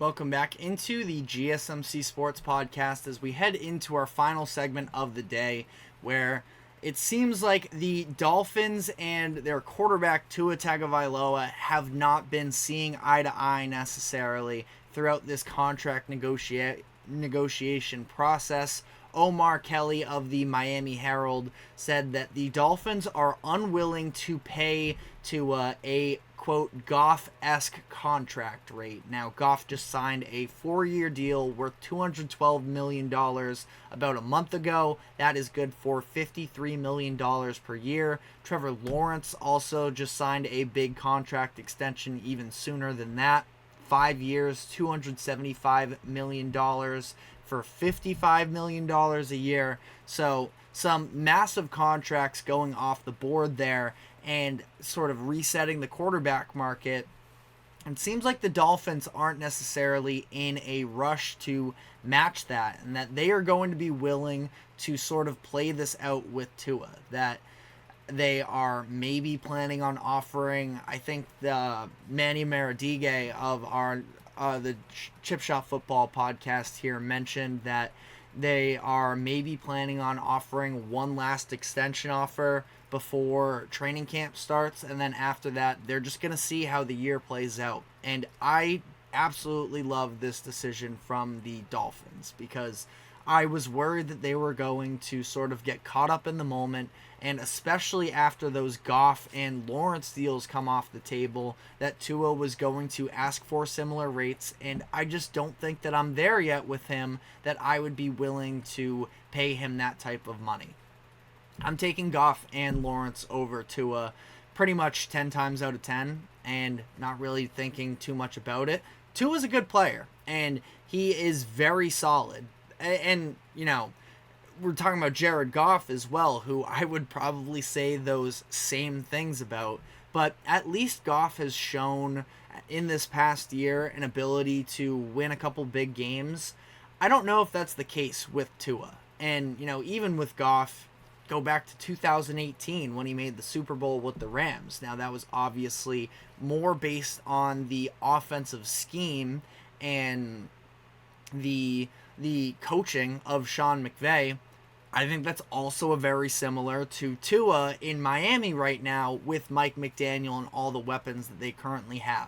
Welcome back into the GSMC Sports Podcast as we head into our final segment of the day, where it seems like the Dolphins and their quarterback Tua Tagovailoa have not been seeing eye to eye necessarily throughout this contract negotiation process. Omar Kelly of the Miami Herald said that the Dolphins are unwilling to pay Tua a quote, Goff-esque contract rate. Now, Goff just signed a 4-year deal worth $212 million about a month ago. That is good for $53 million per year. Trevor Lawrence also just signed a big contract extension even sooner than that. 5 years, $275 million for $55 million a year. So some massive contracts going off the board there and sort of resetting the quarterback market. It seems like the Dolphins aren't necessarily in a rush to match that, and that they are going to be willing to sort of play this out with Tua. That they are maybe planning on offering, I think the Manny Maradigue of our the Chip Shop Football podcast here mentioned that they are maybe planning on offering one last extension offer before training camp starts, and then after that they're just going to see how the year plays out. And I absolutely love this decision from the Dolphins, because I was worried that they were going to sort of get caught up in the moment, and especially after those Goff and Lawrence deals come off the table, that Tua was going to ask for similar rates, and I just don't think that I'm there yet with him that I would be willing to pay him that type of money. I'm taking Goff and Lawrence over Tua pretty much 10 times out of 10 and not really thinking too much about it. Tua's a good player, and he is very solid. And, you know, we're talking about Jared Goff as well, who I would probably say those same things about. But at least Goff has shown in this past year an ability to win a couple big games. I don't know if that's the case with Tua. And, you know, even with Goff, go back to 2018 when he made the Super Bowl with the Rams. Now, that was obviously more based on the offensive scheme and the coaching of Sean McVay. I think that's also very similar to Tua in Miami right now with Mike McDaniel and all the weapons that they currently have.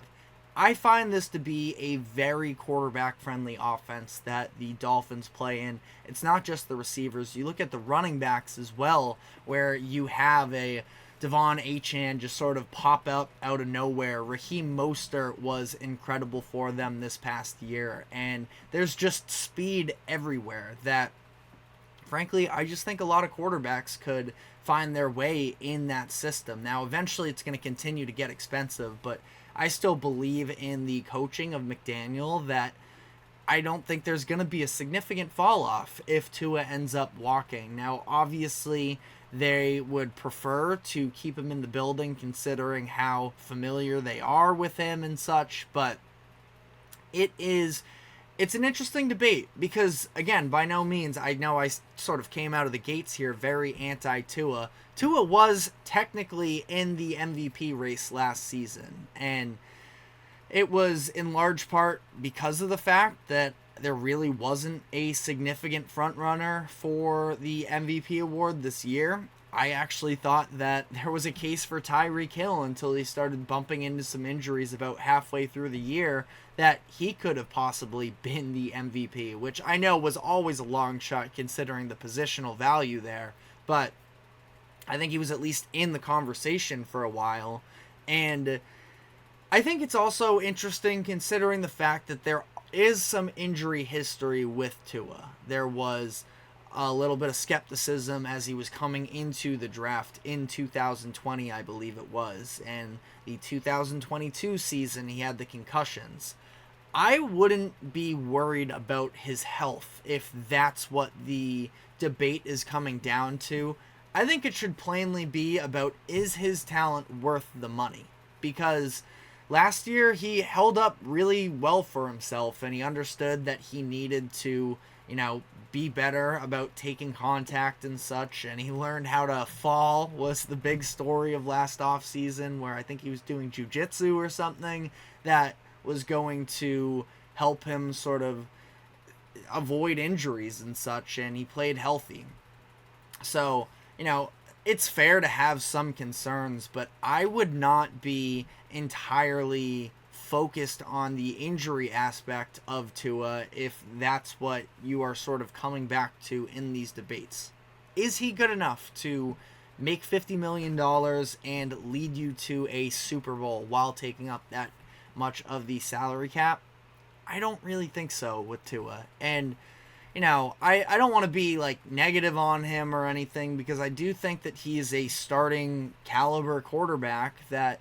I find this to be a very quarterback-friendly offense that the Dolphins play in. It's not just the receivers. You look at the running backs as well, where you have a Devon Achane just sort of pop up out of nowhere. Raheem Mostert was incredible for them this past year, and there's just speed everywhere that, frankly, I just think a lot of quarterbacks could find their way in that system. Now, eventually it's going to continue to get expensive, but I still believe in the coaching of McDaniel that I don't think there's going to be a significant fall off if Tua ends up walking. Now, obviously, they would prefer to keep him in the building considering how familiar they are with him and such, but it's an interesting debate because, again, by no means, I know I sort of came out of the gates here very anti-Tua. Tua was technically in the MVP race last season, and it was in large part because of the fact that there really wasn't a significant frontrunner for the MVP award this year. I actually thought that there was a case for Tyreek Hill until he started bumping into some injuries about halfway through the year, that he could have possibly been the MVP, which I know was always a long shot considering the positional value there, but I think he was at least in the conversation for a while. And I think it's also interesting considering the fact that there is some injury history with Tua. There was a little bit of skepticism as he was coming into the draft in 2020, I believe it was, and the 2022 season he had the concussions. I wouldn't be worried about his health if that's what the debate is coming down to. I think it should plainly be about, is his talent worth the money? Because last year he held up really well for himself, and he understood that he needed to, be better about taking contact and such, and he learned how to fall, was the big story of last offseason, where I think he was doing jiu-jitsu or something that was going to help him sort of avoid injuries and such, and he played healthy. So, it's fair to have some concerns, but I would not be entirely focused on the injury aspect of Tua if that's what you are sort of coming back to in these debates. Is he good enough to make $50 million and lead you to a Super Bowl while taking up that much of the salary cap? I don't really think so with Tua. And, I don't want to be negative on him or anything, because I do think that he is a starting caliber quarterback that,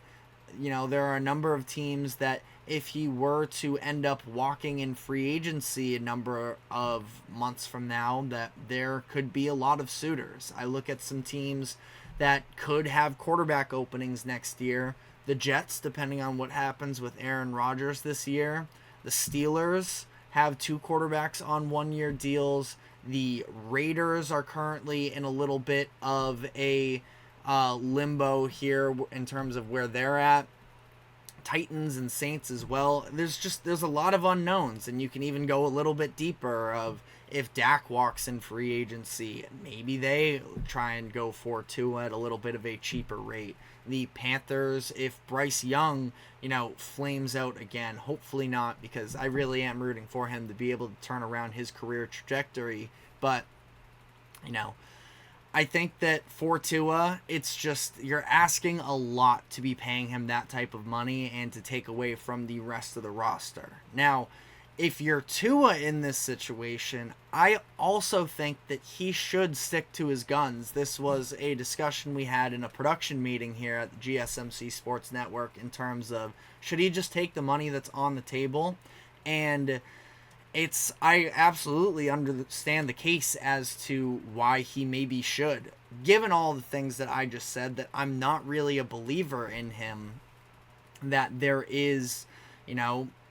there are a number of teams that if he were to end up walking in free agency a number of months from now, that there could be a lot of suitors. I look at some teams that could have quarterback openings next year. The Jets, depending on what happens with Aaron Rodgers this year. The Steelers have 2 quarterbacks on 1-year deals. The Raiders are currently in a little bit of a limbo here in terms of where they're at. Titans and Saints as well. There's a lot of unknowns, and you can even go a little bit deeper of if Dak walks in free agency, maybe they try and go for Tua at a little bit of a cheaper rate. The Panthers, if Bryce Young, flames out again, hopefully not, because I really am rooting for him to be able to turn around his career trajectory. But, I think that for Tua, it's just you're asking a lot to be paying him that type of money and to take away from the rest of the roster. Now, if you're Tua in this situation, I also think that he should stick to his guns. This was a discussion we had in a production meeting here at the GSMC Sports Network in terms of should he just take the money that's on the table. And I absolutely understand the case as to why he maybe should. Given all the things that I just said, that I'm not really a believer in him, that there is,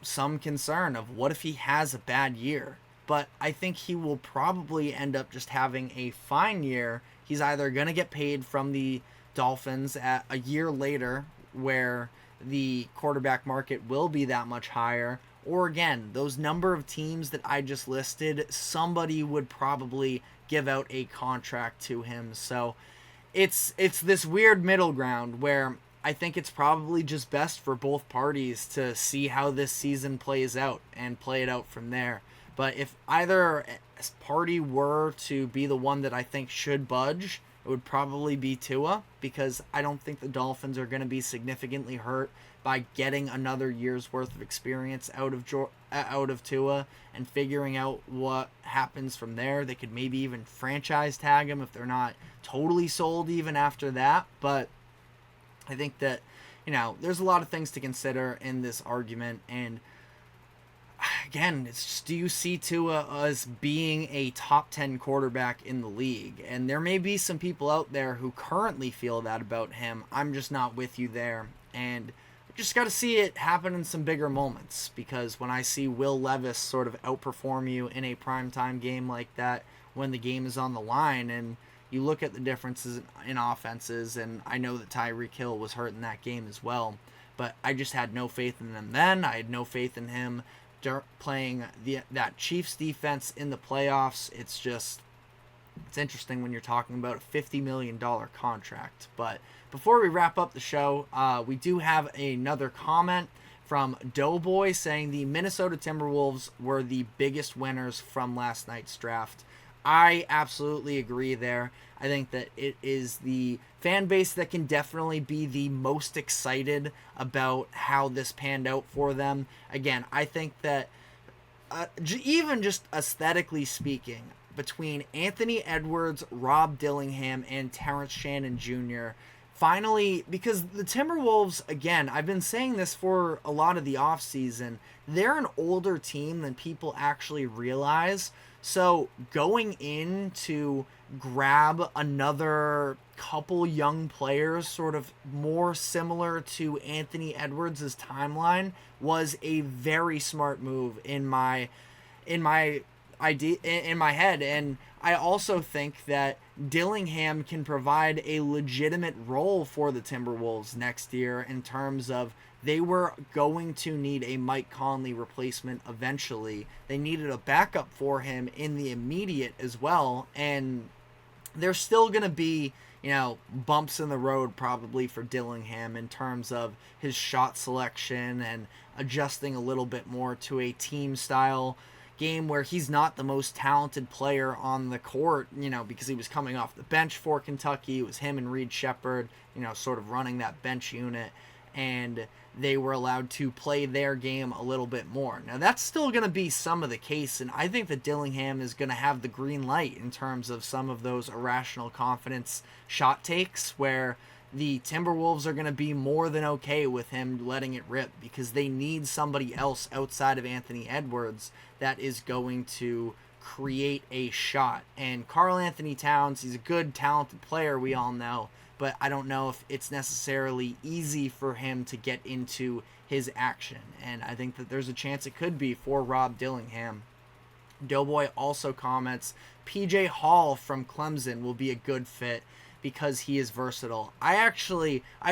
some concern of what if he has a bad year. But I think he will probably end up just having a fine year. He's either going to get paid from the Dolphins at a year later where the quarterback market will be that much higher, or again, those number of teams that I just listed, somebody would probably give out a contract to him. So it's this weird middle ground where I think it's probably just best for both parties to see how this season plays out and play it out from there. But if either party were to be the one that I think should budge, it would probably be Tua, because I don't think the Dolphins are going to be significantly hurt by getting another year's worth of experience out of Tua and figuring out what happens from there. They could maybe even franchise tag him if they're not totally sold even after that. But I think that, there's a lot of things to consider in this argument. And again, it's just, do you see Tua as being a top 10 quarterback in the league? And there may be some people out there who currently feel that about him. I'm just not with you there. And I just got to see it happen in some bigger moments, because when I see Will Levis sort of outperform you in a primetime game like that, when the game is on the line, and you look at the differences in offenses, and I know that Tyreek Hill was hurt in that game as well, but I just had no faith in them then. I had no faith in him playing that Chiefs defense in the playoffs. It's interesting when you're talking about a $50 million contract. But before we wrap up the show, we do have another comment from Doughboy saying the Minnesota Timberwolves were the biggest winners from last night's draft. I absolutely agree there. I think that it is the fan base that can definitely be the most excited about how this panned out for them. Again, I think that even just aesthetically speaking, between Anthony Edwards, Rob Dillingham, and Terrence Shannon Jr., finally, because the Timberwolves, again, I've been saying this for a lot of the offseason, they're an older team than people actually realize. So going in to grab another couple young players sort of more similar to Anthony Edwards' timeline was a very smart move in my idea, in my head. And I also think that Dillingham can provide a legitimate role for the Timberwolves next year in terms of they were going to need a Mike Conley replacement eventually. They needed a backup for him in the immediate as well, and there's still going to be, bumps in the road probably for Dillingham in terms of his shot selection and adjusting a little bit more to a team style game where he's not the most talented player on the court, because he was coming off the bench for Kentucky. It was him and Reed Shepherd, sort of running that bench unit, and they were allowed to play their game a little bit more. Now, that's still going to be some of the case, and I think that Dillingham is going to have the green light in terms of some of those irrational confidence shot takes where the Timberwolves are going to be more than okay with him letting it rip because they need somebody else outside of Anthony Edwards that is going to create a shot. And Karl Anthony Towns, he's a good, talented player, we all know, but I don't know if it's necessarily easy for him to get into his action. And I think that there's a chance it could be for Rob Dillingham. Doughboy also comments, PJ Hall from Clemson will be a good fit because he is versatile. I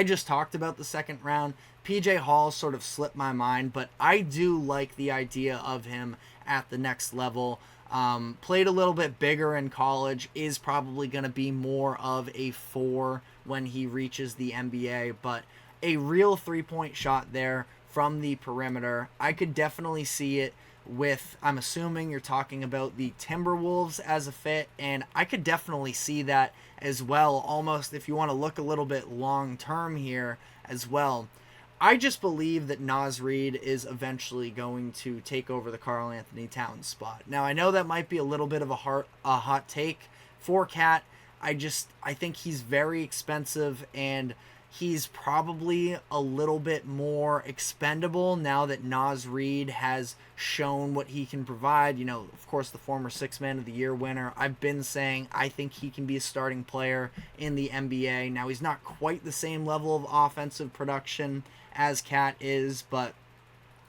just talked about the second round. PJ Hall sort of slipped my mind, but I do like the idea of him at the next level. Played a little bit bigger in college, is probably going to be more of a 4 when he reaches the NBA, but a real three-point shot there from the perimeter. I could definitely see it with, I'm assuming you're talking about the Timberwolves as a fit, and I could definitely see that as well, almost if you want to look a little bit long-term here as well. I just believe that Naz Reid is eventually going to take over the Karl Anthony Towns spot. Now, I know that might be a little bit of a hot take for Cat. I think he's very expensive, and he's probably a little bit more expendable now that Naz Reid has shown what he can provide. Of course, the former 6 Man of the Year winner. I've been saying I think he can be a starting player in the NBA. Now, he's not quite the same level of offensive production as Cat is, but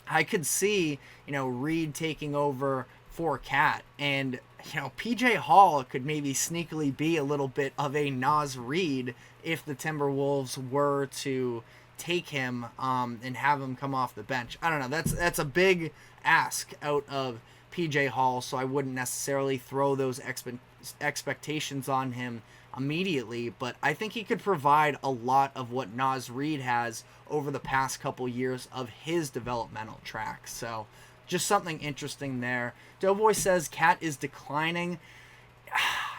I could see, Reid taking over for Cat, and PJ Hall could maybe sneakily be a little bit of a Naz Reid if the Timberwolves were to take him and have him come off the bench. I don't know. That's a big ask out of PJ Hall, so I wouldn't necessarily throw those expectations on him immediately, but I think he could provide a lot of what Naz Reid has over the past couple years of his developmental track. So just something interesting there. Doughboy says Cat is declining.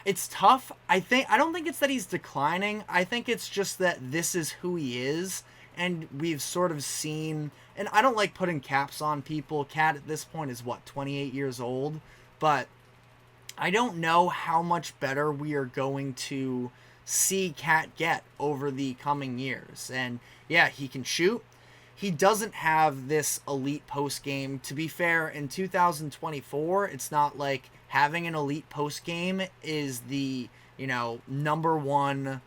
It's tough. I don't think it's that he's declining. I think it's just that this is who he is, and we've sort of seen, and I don't like putting caps on people. Cat at this point is 28 years old, but I don't know how much better we are going to see Cat get over the coming years. And yeah, he can shoot. He doesn't have this elite post game. To be fair, in 2024, it's not like having an elite post game is the, number one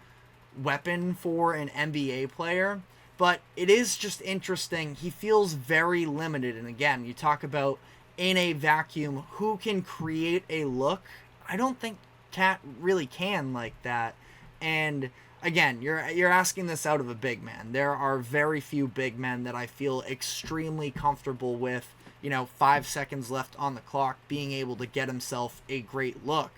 weapon for an NBA player. But it is just interesting. He feels very limited. And again, you talk about in a vacuum, who can create a look? I don't think Cat really can like that. And again, you're asking this out of a big man. There are very few big men that I feel extremely comfortable with, 5 seconds left on the clock, being able to get himself a great look.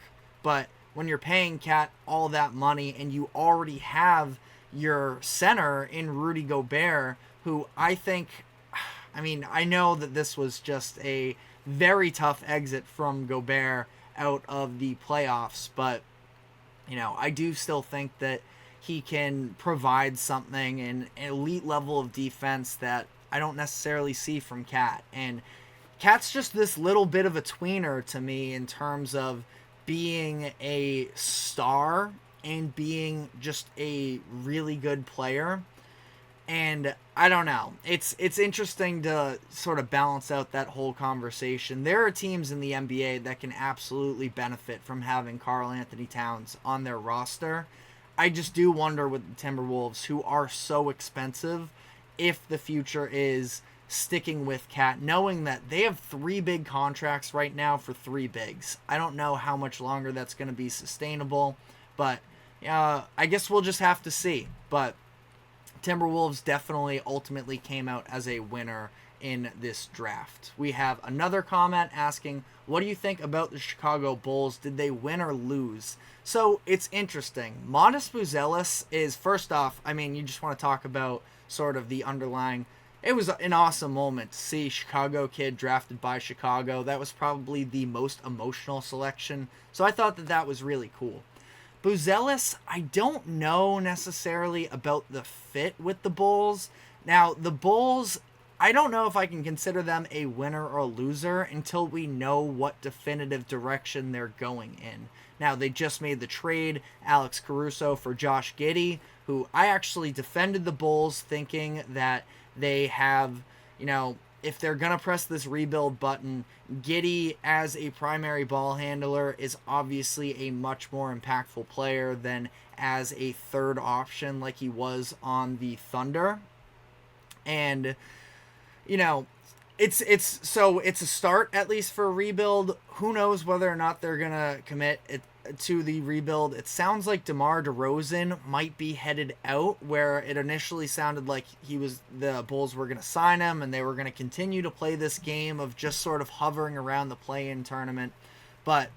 But when you're paying Cat all that money and you already have your center in Rudy Gobert, who I know that this was just a very tough exit from Gobert out of the playoffs, but, I do still think that he can provide something, an elite level of defense that I don't necessarily see from Cat. And Cat's just this little bit of a tweener to me in terms of being a star and being just a really good player. And I don't know. It's interesting to sort of balance out that whole conversation. There are teams in the NBA that can absolutely benefit from having Karl Anthony Towns on their roster. I just do wonder with the Timberwolves, who are so expensive, if the future is sticking with Cat, knowing that they have 3 big contracts right now for 3 bigs. I don't know how much longer that's going to be sustainable, but I guess we'll just have to see. But Timberwolves definitely ultimately came out as a winner in this draft. We have another comment asking, what do you think about the Chicago Bulls? Did they win or lose? So it's interesting. Modest Buzelis is, first off, I mean, you just want to talk about sort of the underlying. It was an awesome moment to see Chicago kid drafted by Chicago. That was probably the most emotional selection. So I thought that was really cool. Buzelis, I don't know necessarily about the fit with the Bulls. Now, the Bulls, I don't know if I can consider them a winner or a loser until we know what definitive direction they're going in. Now, they just made the trade, Alex Caruso for Josh Giddey, who I actually defended the Bulls thinking that they have, if they're going to press this rebuild button, Giddey as a primary ball handler is obviously a much more impactful player than as a third option like he was on the Thunder. And it's a start at least for a rebuild. Who knows whether or not they're gonna commit to the rebuild. It sounds like DeMar DeRozan might be headed out, where it initially sounded like the Bulls were gonna sign him and they were gonna continue to play this game of just sort of hovering around the play-in tournament. But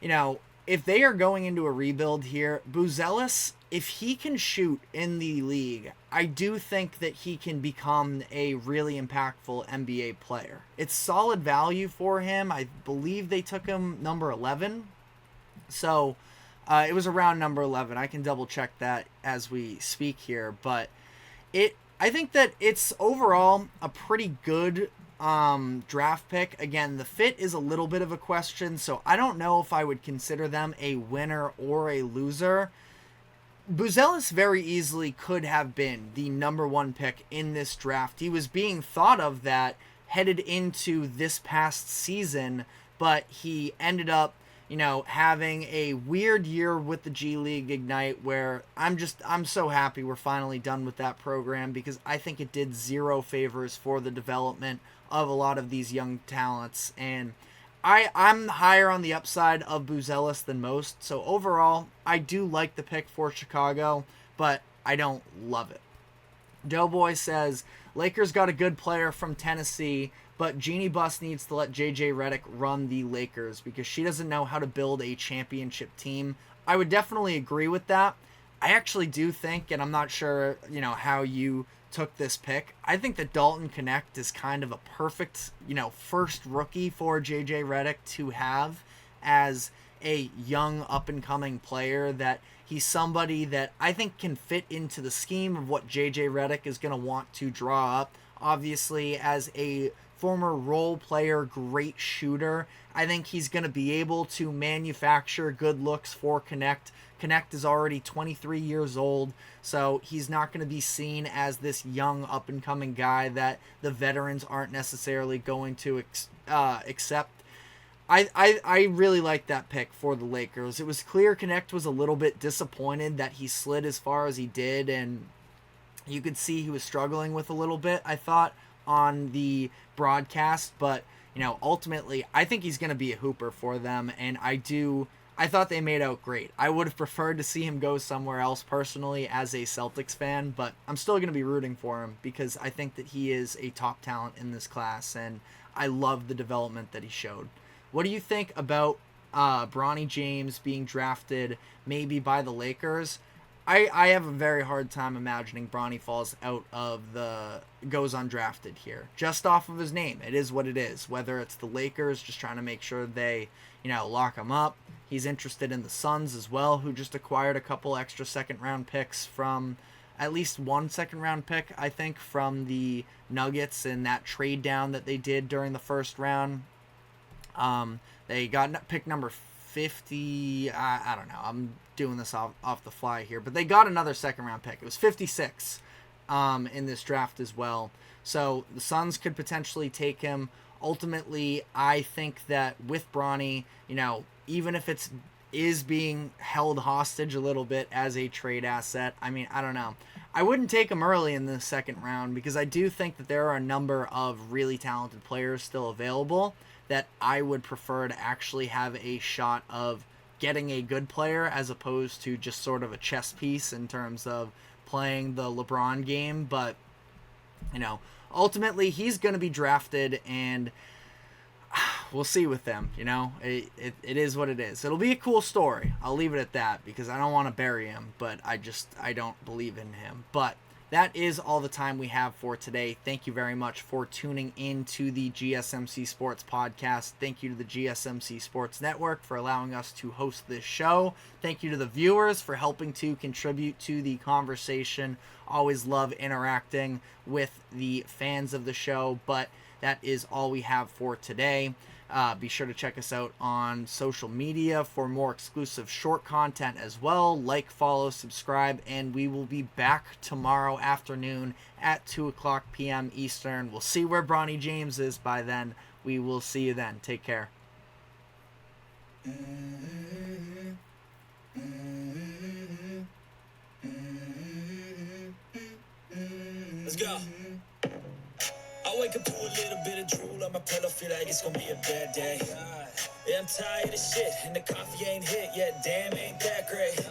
if they are going into a rebuild here, Buzelis, if he can shoot in the league, I do think that he can become a really impactful NBA player. It's solid value for him. I believe they took him number 11. So it was around number 11. I can double check that as we speak here. But I think that it's overall a pretty good draft pick. Again, the fit is a little bit of a question, so I don't know if I would consider them a winner or a loser. Buzelis very easily could have been the number 1 pick in this draft. He was being thought of that headed into this past season, but he ended up, having a weird year with the G League Ignite, where I'm so happy we're finally done with that program, because I think it did zero favors for the development of a lot of these young talents. And I'm higher on the upside of Buzelis than most. So overall, I do like the pick for Chicago, but I don't love it. Doughboy says, Lakers got a good player from Tennessee, but Jeannie Buss needs to let JJ Redick run the Lakers because she doesn't know how to build a championship team. I would definitely agree with that. I actually do think, and I'm not sure, how you took this pick, I think that Dalton Knecht is kind of a perfect, first rookie for JJ Redick to have as a young up-and-coming player, that he's somebody that I think can fit into the scheme of what JJ Redick is going to want to draw up. Obviously, as a former role player, great shooter, I think he's going to be able to manufacture good looks for Knecht. Knecht is already 23 years old, so he's not going to be seen as this young up-and-coming guy that the veterans aren't necessarily going to accept. I really like that pick for the Lakers. It was clear Knecht was a little bit disappointed that he slid as far as he did, and you could see he was struggling with a little bit, I thought, on the broadcast. But, ultimately, I think he's going to be a hooper for them, and I thought they made out great. I would have preferred to see him go somewhere else personally as a Celtics fan, but I'm still going to be rooting for him because I think that he is a top talent in this class, and I love the development that he showed. What do you think about Bronny James being drafted maybe by the Lakers? I have a very hard time imagining Bronny goes undrafted here. Just off of his name, it is what it is. Whether it's the Lakers just trying to make sure they, lock him up. He's interested in the Suns as well, who just acquired a couple extra second-round picks from, at least one second-round pick, I think, from the Nuggets in that trade down that they did during the first round. They got pick number 50. I don't know. I'm doing this off the fly here, but they got another second-round pick. It was 56 in this draft as well. So the Suns could potentially take him. Ultimately, I think that with Bronny, even if it is being held hostage a little bit as a trade asset, I don't know. I wouldn't take him early in the second round because I do think that there are a number of really talented players still available that I would prefer to actually have a shot of getting a good player as opposed to just sort of a chess piece in terms of playing the LeBron game, but, you know, ultimately he's going to be drafted, and we'll see with them. You know, it is what it is. It'll be a cool story. I'll leave it at that, because I don't want to bury him, but I don't believe in him. But that is all the time we have for today. Thank you very much for tuning in to the GSMC Sports Podcast. Thank you to the GSMC Sports Network for allowing us to host this show. Thank you to the viewers for helping to contribute to the conversation. Always love interacting with the fans of the show, but that is all we have for today. Be sure to check us out on social media for more exclusive short content as well. Like, follow, subscribe, and we will be back tomorrow afternoon at 2 o'clock p.m. Eastern. We'll see where Bronny James is by then. We will see you then. Take care. Let's go. I wake up to a little bit of drool on my pillow, feel like it's gonna be a bad day. Yeah, I'm tired of shit, and the coffee ain't hit yet, damn, ain't that great.